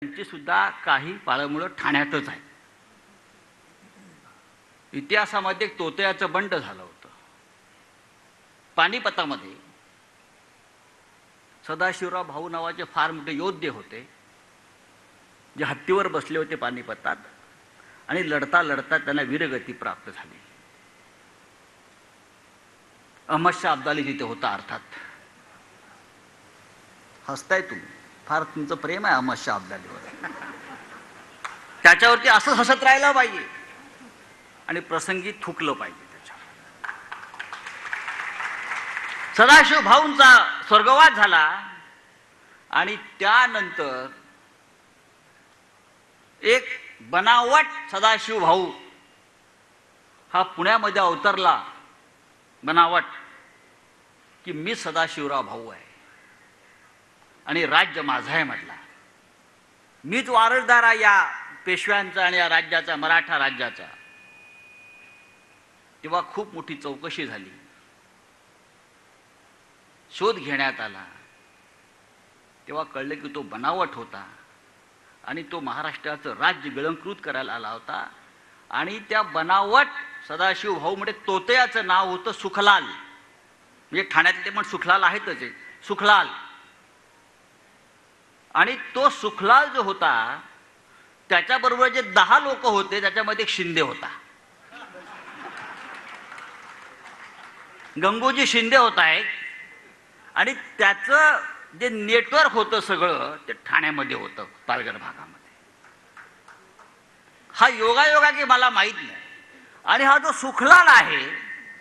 त्यांची सुद्धा काही पाळमुळं ठाण्यातच आहेत. इतिहासामध्ये एक तोतयाचं बंड झालं होतं. पानिपतामध्ये सदाशिवराव भाऊ नावाचे फार मोठे योद्धे होते, जे हत्तीवर बसले होते पानिपतात, आणि लढता लढता त्यांना वीरगती प्राप्त झाली. अहमद शाह अब्दाली तिथे होता. अर्थात हसताय तुम्ही, फार तुमचं प्रेम आहे अहमद शाह अब्दालीवर. त्याच्यावरती असं हसत राहिलं पाहिजे आणि प्रसंगी थुकलं पाहिजे. सदाशिव भाऊंचा स्वर्गवास झाला आणि त्यानंतर एक बनावट सदाशिव भाऊ हा पुण्यामध्ये अवतरला. बनावट की मी सदाशिवराव भाऊ आहे आणि राज्य माझं आहे म्हटला. मीच वारसदार आहे या पेशव्यांचा आणि या राज्याचा, मराठा राज्याचा. तेव्हा खूप मोठी चौकशी झाली, शोध घेण्यात आला. तेव्हा कळलं की तो बनावट होता आणि तो महाराष्ट्राचं राज्य गिळंकृत करायला आला होता. आणि त्या बनावट सदाशिव भाऊ म्हणजे तोतयाचं नाव होतं सुखलाल. म्हणजे ठाण्यातले पण सुखलाल आहेतच आहे, सुखलाल. आणि तो सुखलाल जो होता त्याच्याबरोबर जे 10 लोक होते त्याच्यामध्ये एक शिंदे होता, गंगोजी शिंदे होता एक. आणि त्याचं जे नेटवर्क होतं सगळं ते ठाण्यामध्ये होतं, पालघर भागामध्ये. हा योगायोगा की मला माहित नाही. आणि हा जो सुखलाल आहे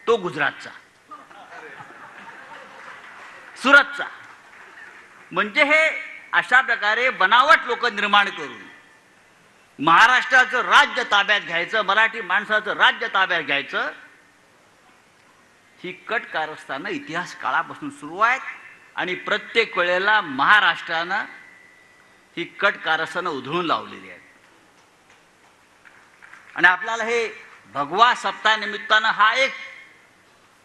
तो गुजरातचा, सुरतचा. म्हणजे हे अशा प्रकारे बनावट लोक निर्माण करून महाराष्ट्राचं राज्य ताब्यात घ्यायचं, मराठी माणसाचं राज्य ताब्यात घ्यायचं, ही कट कारस्थानं इतिहास काळापासून सुरू आहेत. आणि प्रत्येक वेळेला महाराष्ट्रानं ही कट कारस्थानं उधळून लावलेली आहेत. आणि आपल्याला हे भगवा सप्ताह निमित्तानं हा एक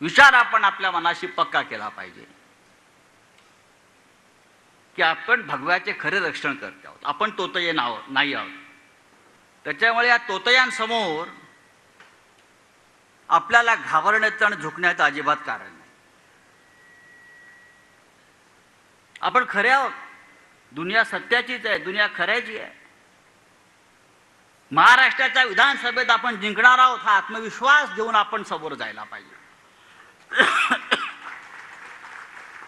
विचार आपण आपल्या मनाशी पक्का केला पाहिजे की आपण भगव्याचे खरे रक्षण करत आहोत. आपण तोतये नाही आहोत. त्याच्यामुळे या तोतयांसमोर आपल्याला घाबरण्याचं आणि झुकण्याचं अजिबात कारण नाही. आपण खरे आहोत. दुनिया सत्याचीच आहे, दुनिया खऱ्याची आहे. महाराष्ट्राच्या विधानसभेत आपण जिंकणार आहोत हा आत्मविश्वास घेऊन आपण समोर जायला पाहिजे.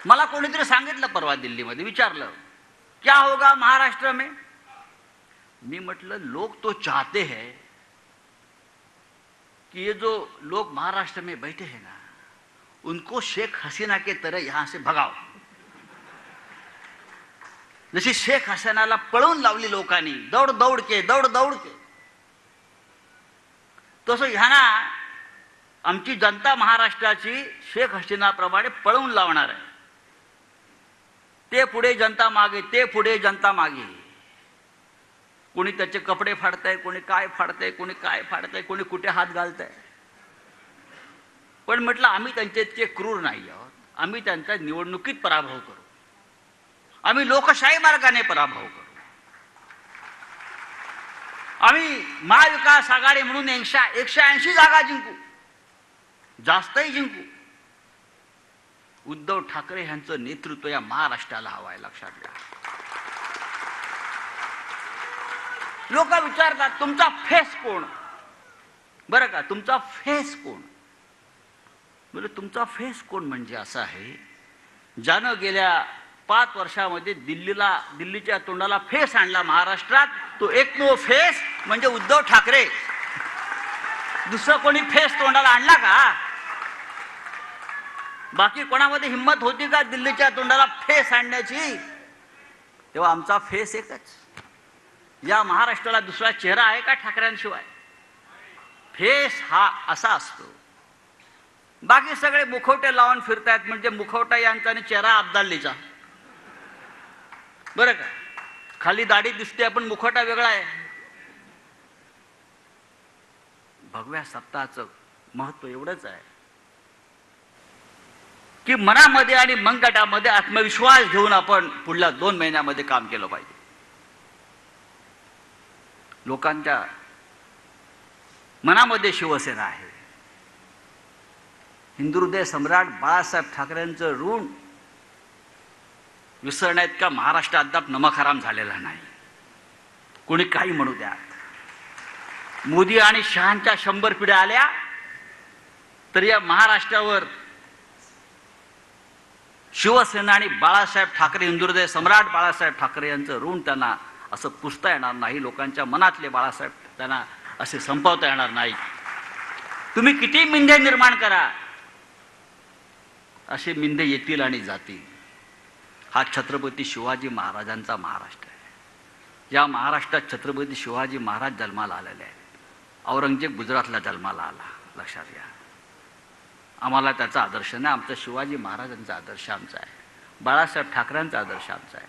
मला कोणीतरी सांगितलं परवा दिल्लीमध्ये, विचारलं क्या होगा महाराष्ट्र में. मी म्हटलं लोग तो चाहते हैं कि ये जो लोग महाराष्ट्र में बैठे हैं ना उनको शेख हसीना के तरह यहां से भगाओ. जशी शेख हसीनाला पळवून लावली लोकांनी दौड दौड के, तसं ह्यांना आमची जनता महाराष्ट्राची शेख हसीनाप्रमाणे पळवून लावणार आहे. ते पुढे जनता मागे, ते पुढे जनता मागे. कोणी त्याचे कपडे फाडताय, कोणी काय फाडताय, कोणी काय फाडताय, कोणी कुठे हात घालताय. पण म्हटलं आम्ही त्यांचे इतके क्रूर नाही आहोत. आम्ही त्यांचा निवडणुकीत पराभव करू. आम्ही लोकशाही मार्गाने पराभव करू. आम्ही महाविकास आघाडी म्हणून 180 जागा जिंकू, जास्तही जिंकू. उद्धव ठाकरे यांचं नेतृत्व या महाराष्ट्राला हवं आहे, लक्षात घ्या. लोक विचारतात तुमचा फेस कोण. बरं का, तुमचा फेस कोण. म्हणजे तुमचा फेस कोण म्हणजे असं आहे, ज्यानं गेल्या 5 वर्षामध्ये दिल्लीच्या तोंडाला फेस आणला महाराष्ट्रात, तो एकमेव फेस म्हणजे उद्धव ठाकरे. दुसरं कोणी फेस तोंडाला आणला का? बाकी कोणामध्ये हिंमत होती का दिल्लीच्या तोंडाला फेस आणण्याची? तेव्हा आमचा फेस एकच. या महाराष्ट्राला दुसरा चेहरा आहे का ठाकरेंशिवाय? फेस हा असा असतो. बाकी सगळे मुखवटे लावून फिरतायत, म्हणजे मुखवटा यांचा आणि चेहरा अब्दालीचा. बरं का, खाली दाढी दिसते पण मुखवटा वेगळा आहे. भगव्या सप्ताहाचं महत्व एवढंच आहे की मनामध्ये आणि मनगटामध्ये आत्मविश्वास घेऊन आपण पुढल्या 2 महिन्यामध्ये काम केलं पाहिजे. लोकांच्या मनामध्ये शिवसेना आहे. हिंदुहृदय सम्राट बाळासाहेब ठाकरेंचं ऋण विसरण्यात का महाराष्ट्र अद्याप नमकहराम झालेला नाही. कोणी काही म्हणू द्या. मोदी आणि शहांच्या 100 पिढ्या आल्या तर या महाराष्ट्रावर शिवसेना आणि बाळासाहेब ठाकरे, हिंदुहृदय सम्राट बाळासाहेब ठाकरे यांचं ऋण त्यांना असं पुसता येणार नाही. लोकांच्या मनातले बाळासाहेब त्यांना असे संपवता येणार नाही. तुम्ही किती मिंधे निर्माण करा, असे मिंधे येतील आणि जातील. हा छत्रपती शिवाजी महाराजांचा महाराष्ट्र आहे. या महाराष्ट्रात छत्रपती शिवाजी महाराज जन्माला आलेले आहेत. औरंगजेब गुजरातला जन्माला आला, लक्षात घ्या. आम्हाला त्याचा आदर्श नाही. आमचा शिवाजी महाराजांचा आदर्श आमचा आहे, बाळासाहेब ठाकरेंचा आदर्श आमचा आहे.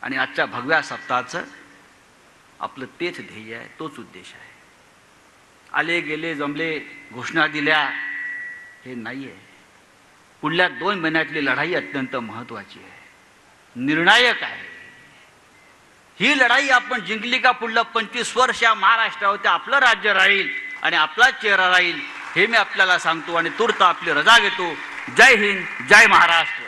आणि आजच्या भगव्या सप्ताहाचं आपलं तेच ध्येय आहे, तोच उद्देश आहे. आले गेले जमले, घोषणा दिल्या, हे नाही आहे. पुढल्या 2 महिन्यातली लढाई अत्यंत महत्त्वाची आहे, निर्णायक आहे. ही लढाई आपण जिंकली का पुढलं 25 वर्ष या महाराष्ट्रावर आपलं राज्य राहील आणि आपला चेहरा राहील, हे मी आपल्याला सांगतो आणि तूर्त आपली रजा घेतो. जय हिंद, जय महाराष्ट्र.